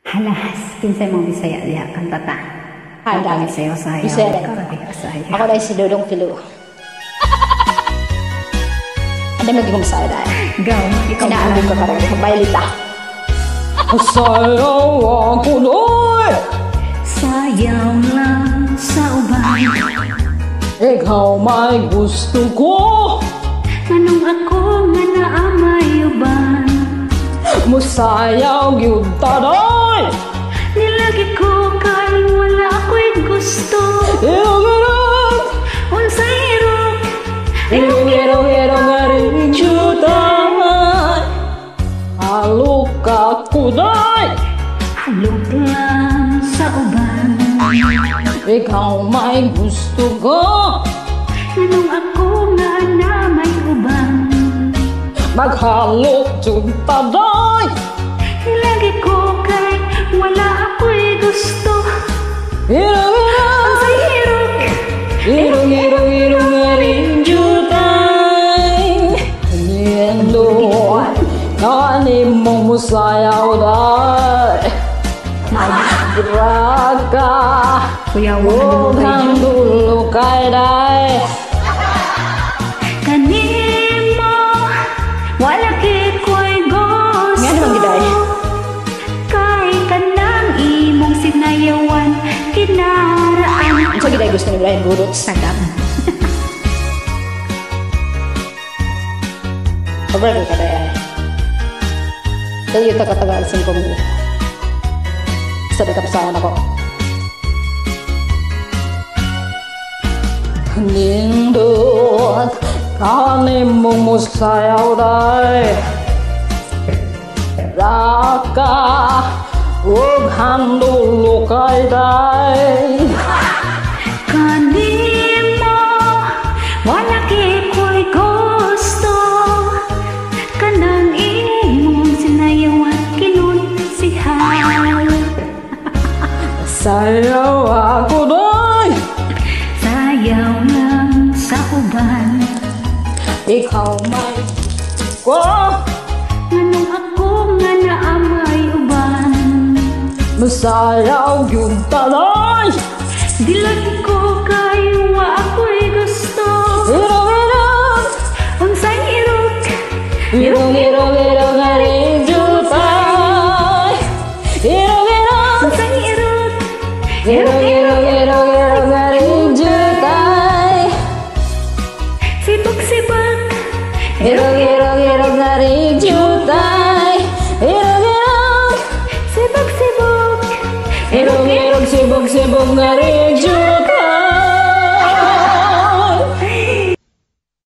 Halas, kinsay mong Bisaya diha kanta ta. Handa. Bisaya saya. Bisaya. Saya. Ako dahil si Dudong Pilu. Ada lagi kong saya dahil. Gaw, ikaw Inaabing ko karang magbaylita. Sayaw ako doy. Sayaw lang sa uban. Ikaw may gusto ko. Anong ako nga naamay uban? Musayaw yun taday. Nilagi ko kay wala ako'y gusto. Irong-irong. Unsay irong. Irong-irong nga rin jutay. Halok ako day. Halog lang sa uban. Ikaw may gusto ko. Anong ako nga naamay uban? Maghalok yun taday. Nilagi ko kay wala ako'y gusto. Irong-irong. Unsay irong. Irong nga rin jutay. Niendon. Kanin mong musayaw day. Nagraka. Kuya, Huwag kang dulo kay day. kanimo wala kay ko'y gusto. Nga naman giday. Kay kanang imong sinayawan kinaraan. Sa giday gusto ni Brian Budot. Sagap. Pabalik ka day. Tayo taga-tagaan sa ko mo. Sa dagapsahan ako. Nindot kanin mong musayaw day. Raka huwag handulo kay day. Kanimo wala kay ko'y gusto. Kanang imong sinayawan kinunsihan. Sayaw ako day. Sayaw lang sa uban. Ikaw may ko. Anong ako nga naamay uban? Masayaw yun talay. Dilag ko kay wa ako'y gusto. Irong-irong. Unsay irog. Irong nga rin jutay. Irong-irong. Unsay irog. Irong nga rin jutay. Sibak-sibak. Irong nga rin jutay. Irong-irong. Sibak-sibak. Irong-irong sibog-sibog nga rin jutay.